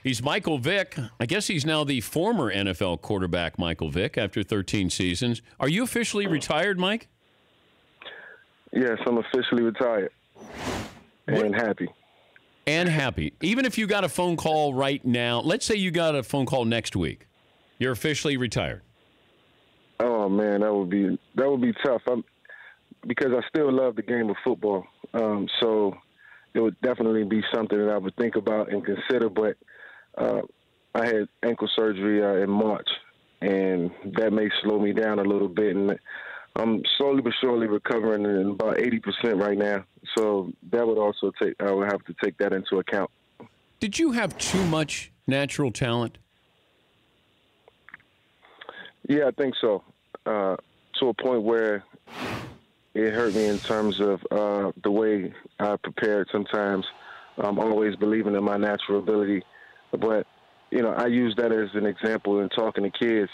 He's Michael Vick. I guess he's now the former NFL quarterback, Michael Vick, after 13 seasons. Are you officially retired, Mike? Yes, I'm officially retired and happy. And happy. Even if you got a phone call right now, let's say you got a phone call next week, you're officially retired. Oh man, that would be tough. Because I still love the game of football. So it would definitely be something that I would think about and consider. But I had ankle surgery in March, and that may slow me down a little bit. And I'm slowly but surely recovering in about 80% right now. So that would also I would have to take that into account. Did you have too much natural talent? Yeah, I think so. To a point where it hurt me in terms of the way I prepared sometimes. I'm always believing in my natural ability. But, I use that as an example in talking to kids.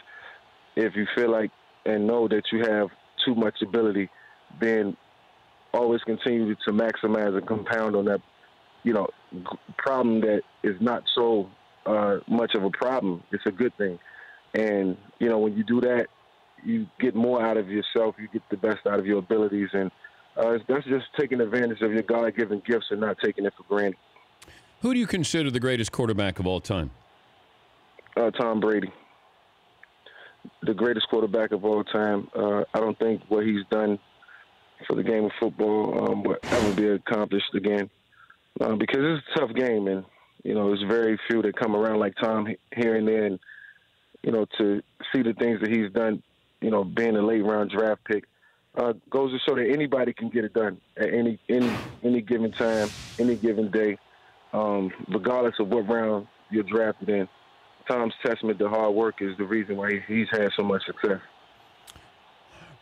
If you feel like and know that you have too much ability, then always continue to maximize and compound on that, problem that is not so much of a problem. It's a good thing. And, when you do that, you get more out of yourself. You get the best out of your abilities. And that's just taking advantage of your God-given gifts and not taking it for granted. Who do you consider the greatest quarterback of all time? Tom Brady. The greatest quarterback of all time. I don't think what he's done for the game of football will ever be accomplished again. Because it's a tough game, and, there's very few that come around like Tom here and there. And, to see the things that he's done, being a late-round draft pick, goes to show that anybody can get it done at any given time, any given day, regardless of what round you're drafted in. Tom's testament to hard work is the reason why he's had so much success.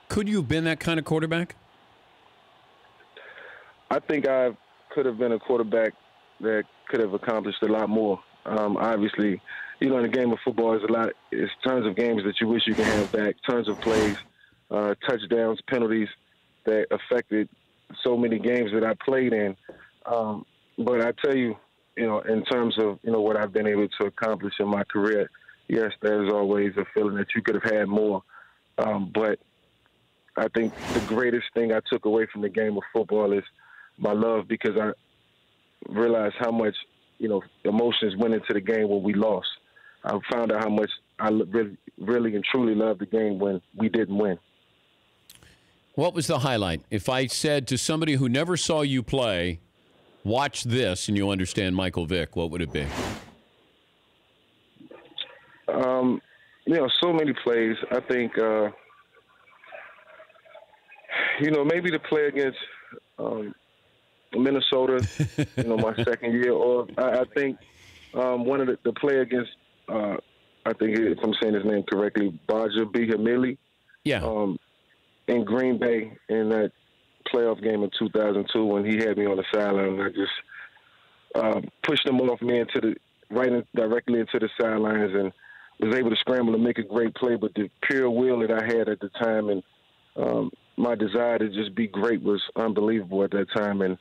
Could you have been that kind of quarterback? I think I could have been a quarterback that could have accomplished a lot more. Obviously, in the game of football, it's tons of games that you wish you could have back, tons of plays, touchdowns, penalties that affected so many games that I played in. But I tell you, in terms of, what I've been able to accomplish in my career, yes, there's always a feeling that you could have had more. But I think the greatest thing I took away from the game of football is my love, because I realized how much, emotions went into the game when we lost. I found out how much I really and truly loved the game when we didn't win. What was the highlight? If I said to somebody who never saw you play, watch this and you'll understand Michael Vick, what would it be? So many plays. I think, maybe the play against Minnesota, my second year. Or I think one of the play against, I think if I'm saying his name correctly, Baja Bihamili. Yeah. In Green Bay in that playoff game in 2002 when he had me on the sideline. I just pushed him off me directly into the sidelines and was able to scramble and make a great play. But the pure will that I had at the time and my desire to just be great was unbelievable at that time. And,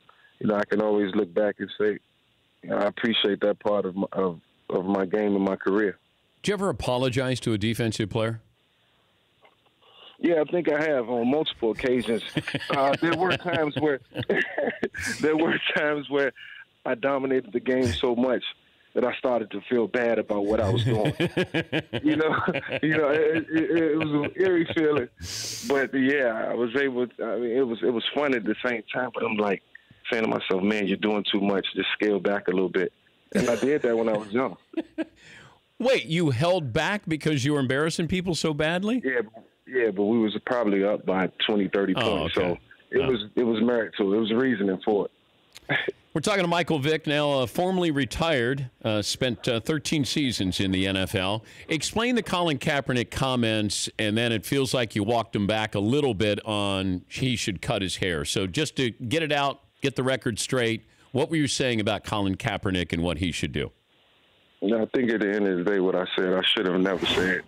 I can always look back and say, I appreciate that part of my game and my career. Did you ever apologize to a defensive player? Yeah, I think I have on multiple occasions. There were times where I dominated the game so much that I started to feel bad about what I was doing. It was an eerie feeling, but yeah, I was able. It was fun at the same time. But I'm like saying to myself, "Man, you're doing too much. Just scale back a little bit." And I did that when I was young. Wait, you held back because you were embarrassing people so badly? Yeah, but we was probably up by 20, 30 points. Okay. So it was merit to it. It was reasoning for it. We're talking to Michael Vick, now formerly retired, spent 13 seasons in the NFL. Explain the Colin Kaepernick comments, and then it feels like you walked him back a little bit on he should cut his hair. So just to get it out, get the record straight, what were you saying about Colin Kaepernick and what he should do? I think at the end of the day, what I said, I should have never said.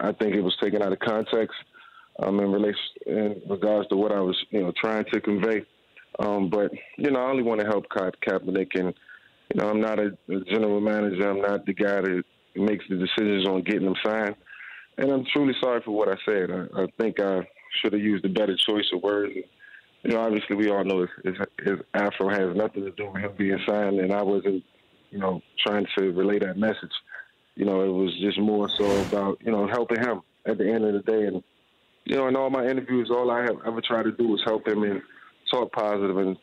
I think it was taken out of context in regards to what I was, trying to convey. But I only want to help Kaepernick, and I'm not a general manager. I'm not the guy that makes the decisions on getting them signed. And I'm truly sorry for what I said. I think I should have used a better choice of words. Obviously we all know his afro has nothing to do with him being signed, and I wasn't, trying to relay that message. It was just more so about, helping him at the end of the day. And, in all my interviews, all I have ever tried to do was help him and talk positive and,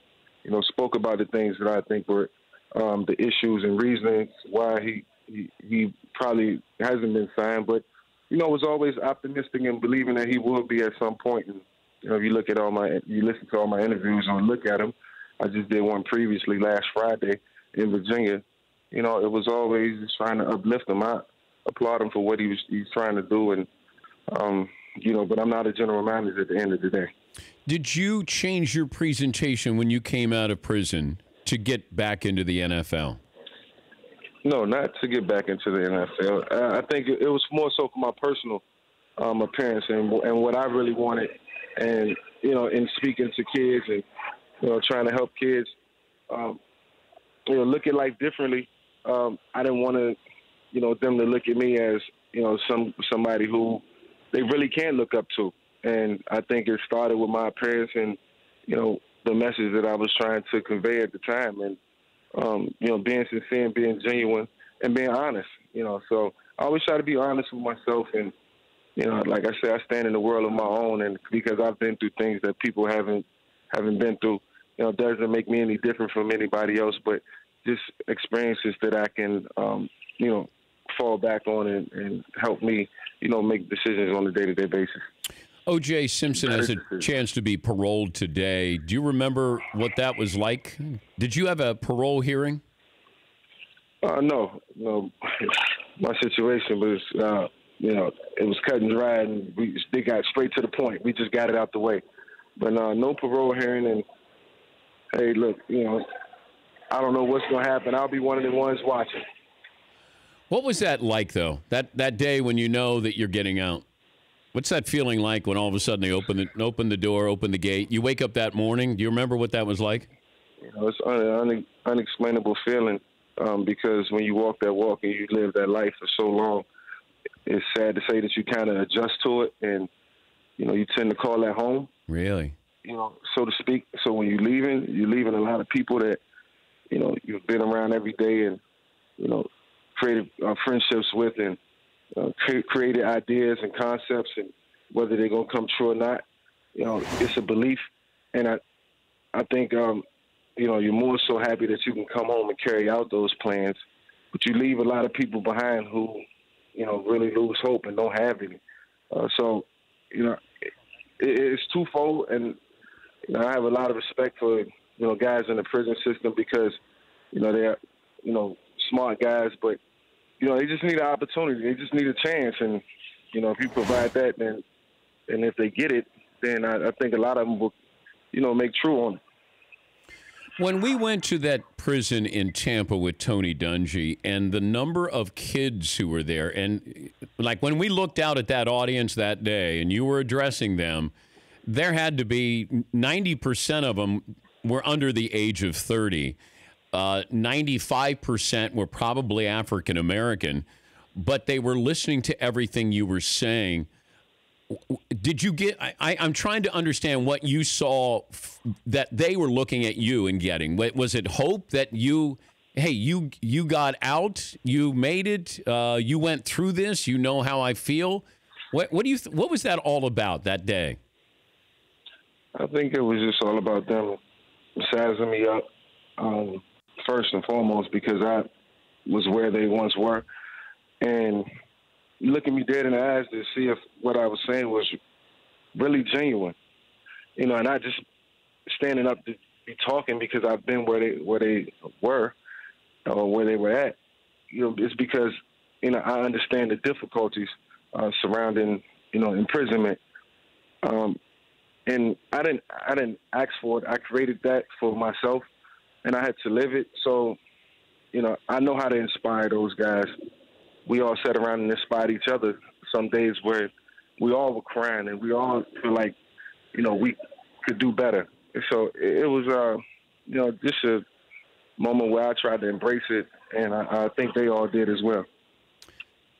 spoke about the things that I think were the issues and reasons why he probably hasn't been signed. But, was always optimistic and believing that he will be at some point. And, if you listen to all my interviews or look at them, I just did one previously last Friday in Virginia. It was always just trying to uplift him. I applaud him for what he's trying to do. And, but I'm not a general manager at the end of the day. Did you change your presentation when you came out of prison to get back into the NFL? No, not to get back into the NFL. I think it was more so for my personal appearance and what I really wanted. And, in speaking to kids and, trying to help kids, look at life differently. I didn't want to, them to look at me as, somebody who they really can look up to. And I think it started with my appearance and, the message that I was trying to convey at the time. And, being sincere and being genuine and being honest, So I always try to be honest with myself. And, like I said, I stand in the world of my own. And because I've been through things that people haven't been through, doesn't make me any different from anybody else. But just experiences that I can, fall back on and help me, make decisions on a day-to-day basis. O.J. Simpson has a chance to be paroled today. Do you remember what that was like? Did you have a parole hearing? No. My situation was, it was cut and dry, and they got straight to the point. We just got it out the way. But no parole hearing. And, hey, look, I don't know what's going to happen. I'll be one of the ones watching. What was that like, though, that day when you know that you're getting out? What's that feeling like when all of a sudden they open the door, open the gate? You wake up that morning. Do you remember what that was like? It's an unexplainable feeling because when you walk that walk and you live that life for so long, it's sad to say that you kind of adjust to it, and you tend to call that home. Really? So to speak. So when you're leaving a lot of people that you've been around every day and created friendships with and created ideas and concepts, and whether they're gonna come true or not, it's a belief. And I think you're more so happy that you can come home and carry out those plans, but you leave a lot of people behind who really lose hope and don't have any. So it's twofold, and I have a lot of respect for guys in the prison system because they're smart guys, but they just need an opportunity. They just need a chance, and if you provide that, then and if they get it, then I think a lot of them will make true on it. When we went to that prison in Tampa with Tony Dungy and the number of kids who were there, and like when we looked out at that audience that day and you were addressing them, there had to be 90% of them were under the age of 30. 95% were probably African American, but they were listening to everything you were saying. Did you get? I'm trying to understand what you saw that they were looking at you and getting. Was it hope that you got out, you made it, you went through this, you know how I feel? What was that all about that day? I think it was just all about them sizing me up first and foremost because I was where they once were, and looking me dead in the eyes to see if what I was saying was really genuine, and not just standing up to be talking because I've been where they were or where they were at. It's because I understand the difficulties surrounding imprisonment, and I didn't ask for it. I created that for myself, and I had to live it. So I know how to inspire those guys. We all sat around and inspired each other some days where we all were crying and we all feel like, we could do better. And so it was, just moment where I tried to embrace it, and I think they all did as well.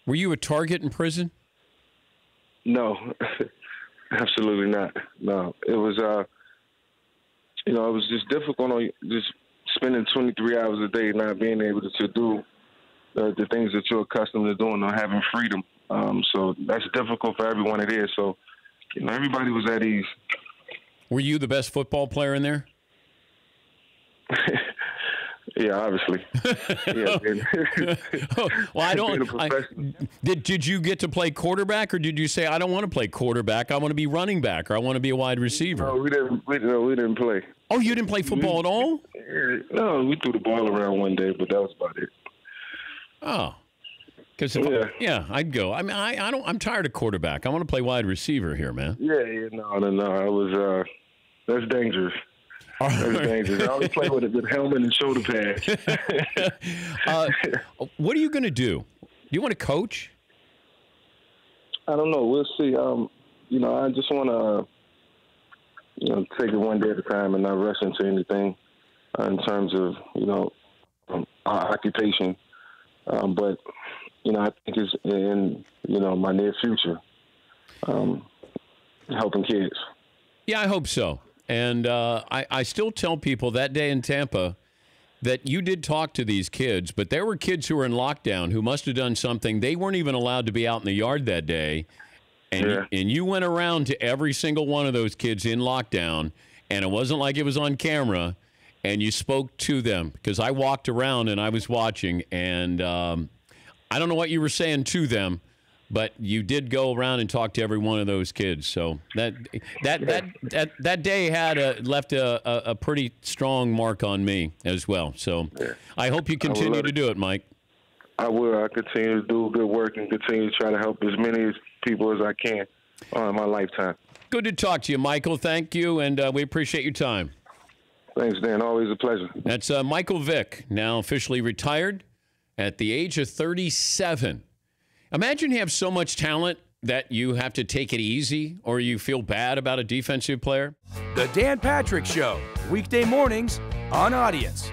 Were you a target in prison? No, absolutely not. No, it was, it was just difficult on just spending 23 hours a day not being able to do the things that you're accustomed to doing or having freedom. So that's difficult for everyone it is. So, everybody was at ease. Were you the best football player in there? Yeah, obviously. Well, I don't. Did you get to play quarterback, or did you say, I don't want to play quarterback, I want to be running back, or I want to be a wide receiver? No, we didn't play. Oh, you didn't play football at all? No, we threw the ball around one day, but that was about it. Oh, because I'd go. I mean, I'm tired of quarterback. I want to play wide receiver here, man. Yeah, no. I was. That's dangerous. That's dangerous. I always play with a helmet and shoulder pads. What are you going to do? Do you want to coach? I don't know. We'll see. I just want to, take it one day at a time and not rush into anything in terms of, our occupation. But, I think it's in, my near future, helping kids. Yeah, I hope so. And I still tell people that day in Tampa that you did talk to these kids, but there were kids who were in lockdown who must have done something. They weren't even allowed to be out in the yard that day. And, and you went around to every single one of those kids in lockdown, and it wasn't like it was on camera, and you spoke to them. Because I walked around and I was watching, and I don't know what you were saying to them, but you did go around and talk to every one of those kids. So that day had left a pretty strong mark on me as well. So I hope you continue to do it, Mike. I will. I continue to do good work and continue to try to help as many people as I can in my lifetime. Good to talk to you, Michael. Thank you, and we appreciate your time. Thanks, Dan. Always a pleasure. That's Michael Vick, now officially retired at the age of 37. Imagine you have so much talent that you have to take it easy or you feel bad about a defensive player. The Dan Patrick Show, weekday mornings on Audience.